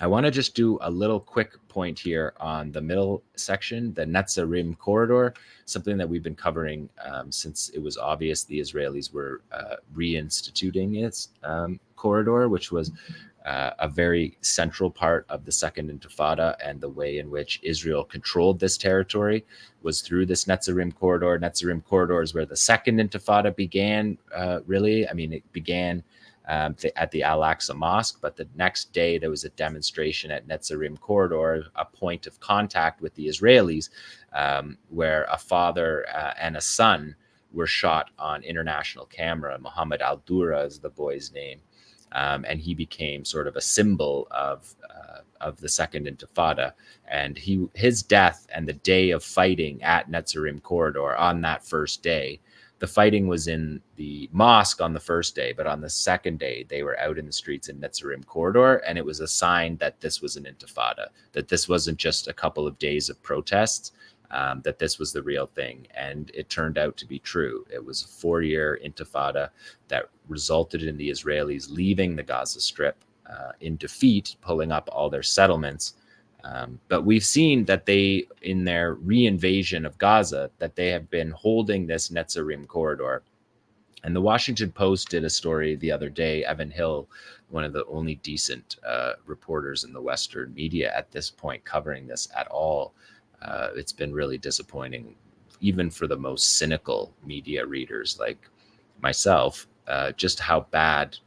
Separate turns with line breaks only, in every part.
I want to just do a little quick point here on the middle section, the Netzarim corridor, something that we've been covering since it was obvious the Israelis were reinstituting its corridor, which was a very central part of the Second Intifada, and the way in which Israel controlled this territory was through this Netzarim corridor. Netzarim corridor is where the Second Intifada began, really. I mean, it began at the Al-Aqsa Mosque, but the next day there was a demonstration at Netzarim corridor, a point of contact with the Israelis, where a father and a son were shot on international camera. Mohammed Al-Dura is the boy's name. And he became sort of a symbol of the Second Intifada. And his death and the day of fighting at Netzarim corridor on that first day, the fighting was in the mosque on the first day, but on the second day, they were out in the streets in Netzarim corridor, and it was a sign that this was an intifada, that this wasn't just a couple of days of protests, that this was the real thing. And it turned out to be true. It was a 4-year intifada that resulted in the Israelis leaving the Gaza Strip in defeat, pulling up all their settlements. But we've seen that they, in their reinvasion of Gaza, that they have been holding this Netzarim corridor. And the Washington Post did a story the other day. Evan Hill, one of the only decent reporters in the Western media at this point covering this at all. It's been really disappointing, even for the most cynical media readers like myself, just how bad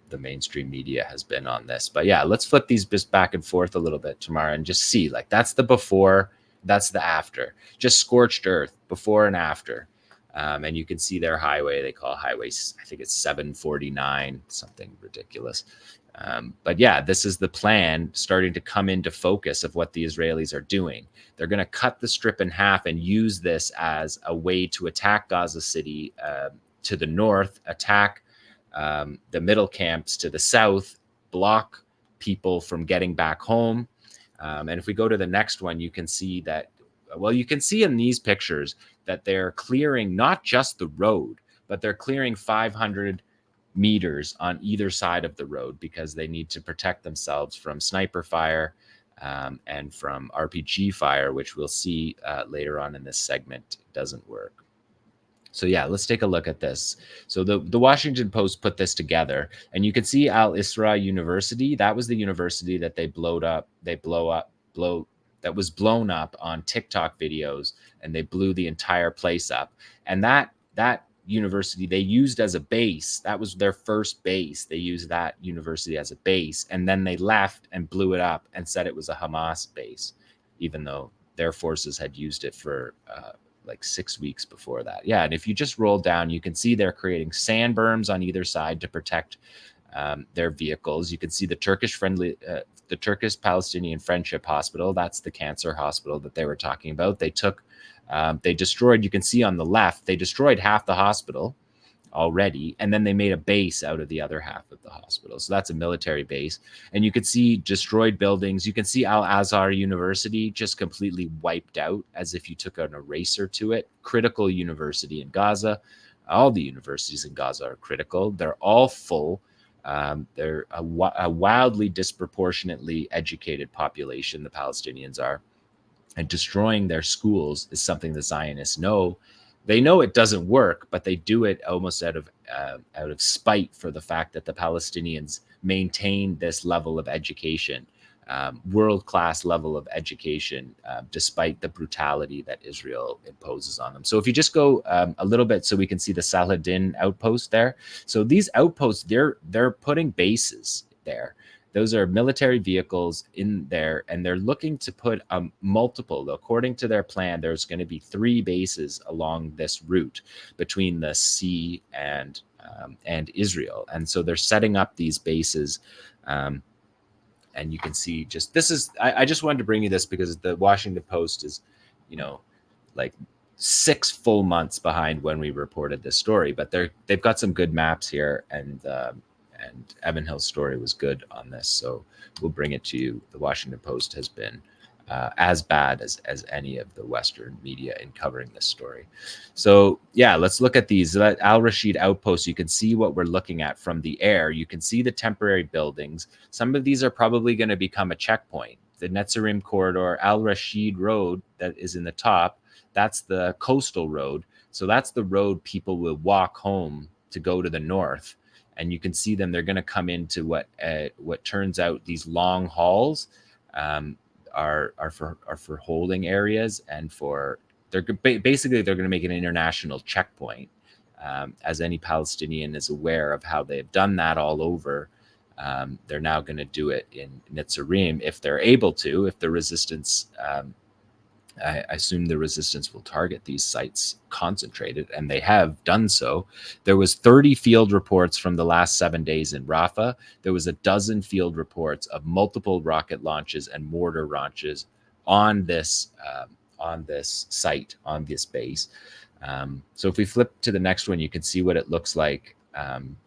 the mainstream media has been on this. But yeah, let's flip these just back and forth a little bit, Tamara, and just see, like, that's the before, that's the after, just scorched earth, before and after. And you can see their highway, they call highway, I think it's 749, something ridiculous. But yeah, this is the plan starting to come into focus of what the Israelis are doing. They're going to cut the strip in half and use this as a way to attack Gaza City to the north, attack the middle camps to the south, block people from getting back home. And if we go to the next one, you can see that, well, you can see in these pictures that they're clearing not just the road, but they're clearing 500 meters on either side of the road because they need to protect themselves from sniper fire and from RPG fire, which we'll see later on in this segment doesn't work. So yeah, let's take a look at this. So the Washington Post put this together, and you can see Al-Isra University. That was the university that that was blown up on TikTok videos, and they blew the entire place up. And that university they used as a base. That was their first base. They used that university as a base, and then they left and blew it up and said it was a Hamas base, even though their forces had used it for like 6 weeks before that. Yeah, and if you just roll down, you can see they're creating sand berms on either side to protect their vehicles. You can see the Turkish-Palestinian Friendship Hospital. That's the cancer hospital that they were talking about. They destroyed, you can see on the left, they destroyed half the hospital already, and then they made a base out of the other half of the hospital. So that's a military base. And you can see destroyed buildings. You can see Al-Azhar University just completely wiped out, as if you took an eraser to it. Critical university in Gaza. All the universities in Gaza are critical. They're all full. They're a wildly disproportionately educated population, the Palestinians are. And destroying their schools is something the Zionists know. They know it doesn't work, but they do it almost out of spite for the fact that the Palestinians maintain this level of education, world-class level of education, despite the brutality that Israel imposes on them. So if you just go a little bit so we can see the Saladin outpost there. So these outposts, they're putting bases there. Those are military vehicles in there, and they're looking to put multiple. According to their plan, there's going to be 3 bases along this route between the sea and Israel. And so they're setting up these bases. And you can see just this is, I just wanted to bring you this because the Washington Post is, like 6 full months behind when we reported this story, but they've got some good maps here, and Evan Hill's story was good on this, so we'll bring it to you. The Washington Post has been as bad as any of the Western media in covering this story. So yeah, let's look at these Al Rashid outposts. You can see what we're looking at from the air. You can see the temporary buildings. Some of these are probably going to become a checkpoint. The Netzarim corridor, Al Rashid Road that is in the top, that's the coastal road. So that's the road people will walk home to go to the north. And you can see them. They're going to come into what turns out these long halls. Are for holding areas, and they're going to make an international checkpoint. As any Palestinian is aware of how they've done that all over, they're now going to do it in Netzarim if they're able to. If the resistance, I assume the resistance will target these sites concentrated, and they have done so. There was 30 field reports from the last 7 days in Rafah. There was a dozen field reports of multiple rocket launches and mortar launches on this site, on this base. So if we flip to the next one, you can see what it looks like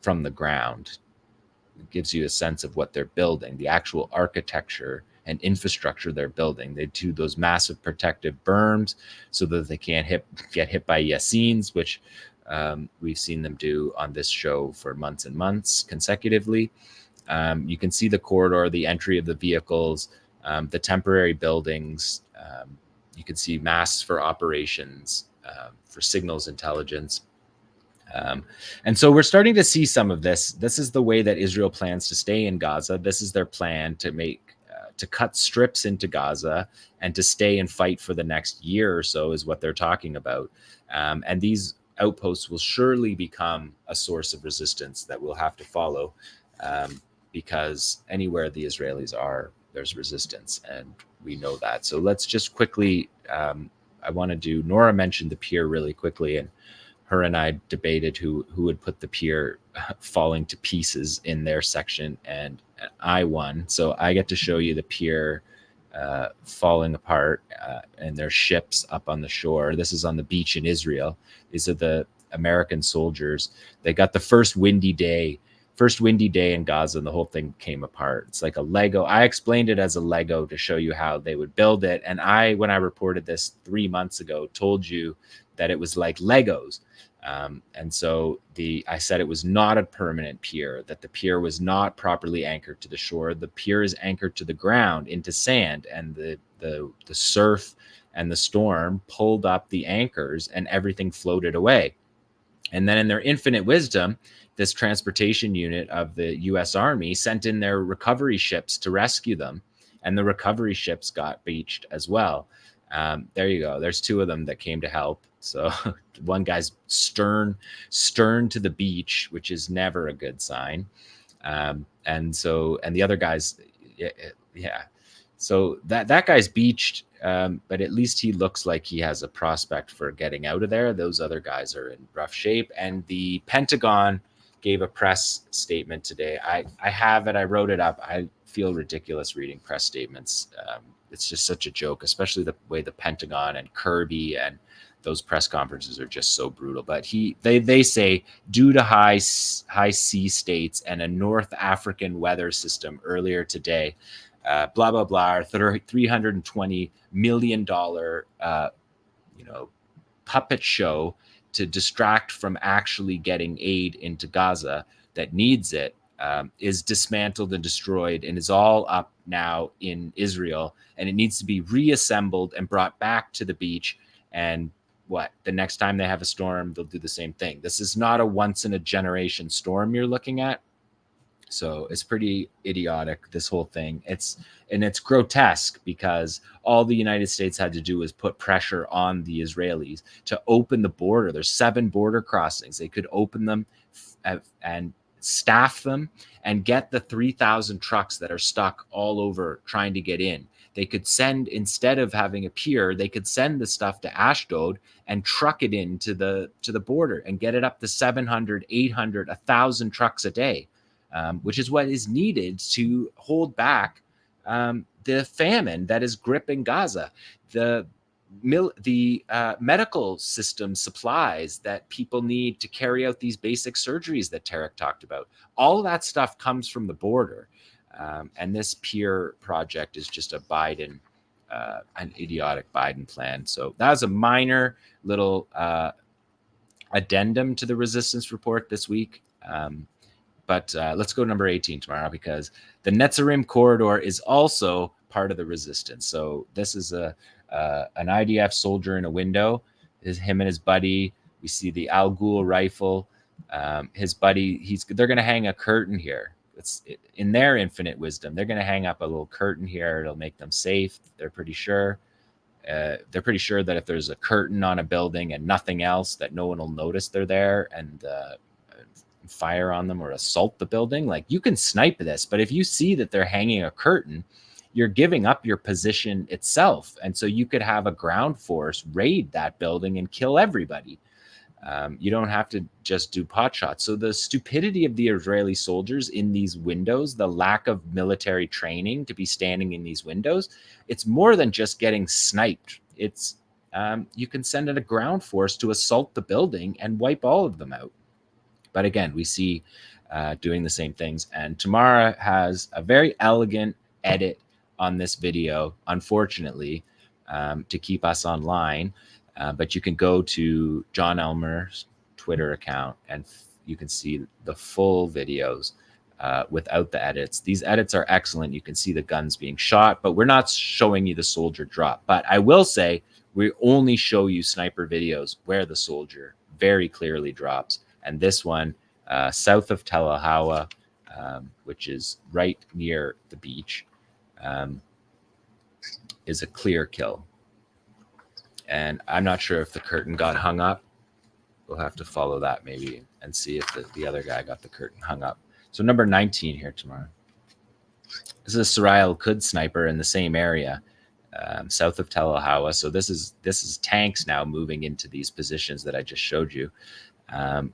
from the ground. It gives you a sense of what they're building, the actual architecture and infrastructure they're building. They do those massive protective berms so that they can't get hit by Yassins, which we've seen them do on this show for months and months consecutively. You can see the corridor, the entry of the vehicles, the temporary buildings. You can see masks for operations, for signals intelligence. And so we're starting to see some of this. This is the way that Israel plans to stay in Gaza. This is their plan to cut strips into Gaza and to stay and fight for the next year or so is what they're talking about. And these outposts will surely become a source of resistance that we'll have to follow, because anywhere the Israelis are, there's resistance, and we know that. So let's just quickly, I want to do, Nora mentioned the pier really quickly, and her and I debated who would put the pier falling to pieces in their section, and I won. So I get to show you the pier falling apart, and there's ships up on the shore. This is on the beach in Israel. These are the American soldiers. They got the first windy day in Gaza, and the whole thing came apart. It's like a Lego. I explained it as a Lego to show you how they would build it. And when I reported this 3 months ago, told you that it was like Legos. And so I said it was not a permanent pier, that the pier was not properly anchored to the shore. The pier is anchored to the ground into sand, and the surf and the storm pulled up the anchors and everything floated away. And then in their infinite wisdom, this transportation unit of the US Army sent in their recovery ships to rescue them, and the recovery ships got beached as well. There you go. There's two of them that came to help. So one guy's stern to the beach, which is never a good sign. And the other guy's, yeah. So that guy's beached, but at least he looks like he has a prospect for getting out of there. Those other guys are in rough shape. And the Pentagon gave a press statement today. I have it. I wrote it up. I feel ridiculous reading press statements. It's just such a joke, especially the way the Pentagon and Kirby and those press conferences are just so brutal. But they say, due to high sea states and a North African weather system earlier today, blah blah blah, $320 million puppet show to distract from actually getting aid into Gaza that needs it, is dismantled and destroyed, and is all up now in Israel, and it needs to be reassembled and brought back to the beach. And the next time they have a storm, they'll do the same thing. This is not a once in a generation storm you're looking at. So it's pretty idiotic, this whole thing. It's grotesque, because all the United States had to do was put pressure on the Israelis to open the border. There's 7 border crossings. They could open them and staff them and get the 3,000 trucks that are stuck all over trying to get in. They could send, instead of having a pier, they could send the stuff to Ashdod and truck it into the border and get it up to 700, 800, 1,000 trucks a day. Which is what is needed to hold back the famine that is gripping Gaza. The medical system supplies that people need to carry out these basic surgeries that Tarek talked about. All of that stuff comes from the border. And this pier project is just a Biden an idiotic Biden plan. So that was a minor little addendum to the resistance report this week. But let's go number 18 tomorrow, because the Netzarim corridor is also part of the resistance. So this is an IDF soldier in a window. Is him and his buddy. We see the Al Ghul rifle. His buddy. They're going to hang a curtain here. In their infinite wisdom, they're going to hang up a little curtain here. It'll make them safe. They're pretty sure. They're pretty sure that if there's a curtain on a building and nothing else, that no one will notice they're there and fire on them or assault the building. Like, you can snipe this, but if you see that they're hanging a curtain, you're giving up your position itself. And so you could have a ground force raid that building and kill everybody. You don't have to just do pot shots. So the stupidity of the Israeli soldiers in these windows, the lack of military training to be standing in these windows, it's more than just getting sniped. It's you can send in a ground force to assault the building and wipe all of them out. But again, we see doing the same things. And Tamara has a very elegant edit on this video, unfortunately, to keep us online. But you can go to Jon Elmer's Twitter account and you can see the full videos without the edits. These edits are excellent. You can see the guns being shot, but we're not showing you the soldier drop. But I will say we only show you sniper videos where the soldier very clearly drops. And this one, south of Tel Hawa, which is right near the beach, is a clear kill. And I'm not sure if the curtain got hung up. We'll have to follow that maybe and see if the other guy got the curtain hung up. So number 19 here tomorrow. This is a 𝐓𝐡𝐞 𝐄𝐥𝐞𝐜 sniper in the same area, south of Tel Hawa. So this is tanks now moving into these positions that I just showed you.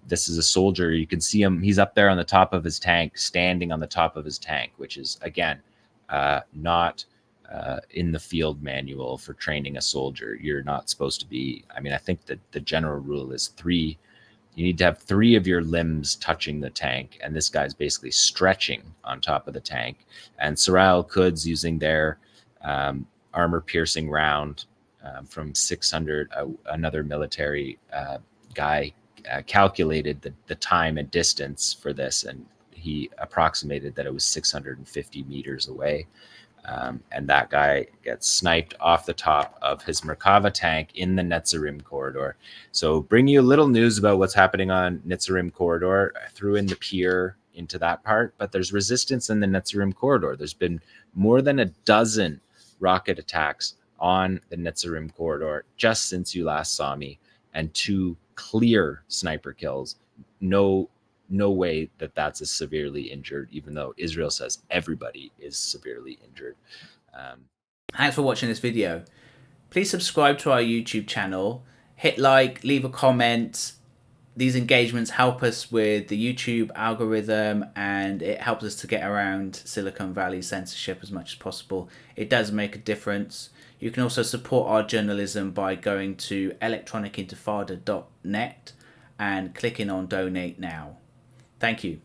This is a soldier. You can see him. He's up there on the top of his tank, standing on the top of his tank, which is, again, not in the field manual for training a soldier. You're not supposed to be, I mean, I think that the general rule is 3. You need to have 3 of your limbs touching the tank. And this guy's basically stretching on top of the tank. And 𝐓𝐡𝐞 𝐄𝐥𝐞𝐜 using their armor piercing round from 600, another military guy calculated the time and distance for this, and he approximated that it was 650 meters away. And that guy gets sniped off the top of his Merkava tank in the Netzarim corridor. So bring you a little news about what's happening on Netzarim corridor. I threw in the pier into that part, but there's resistance in the Netzarim corridor. There's been more than a dozen rocket attacks on the Netzarim corridor just since you last saw me, and 2 clear sniper kills. No way that that's a severely injured, even though Israel says everybody is severely injured.
Thanks for watching this video. Please subscribe to our YouTube channel, hit like, leave a comment. These engagements help us with the YouTube algorithm, and it helps us to get around Silicon Valley censorship as much as possible. It does make a difference. You can also support our journalism by going to electronicintifada.net and clicking on donate now. Thank you.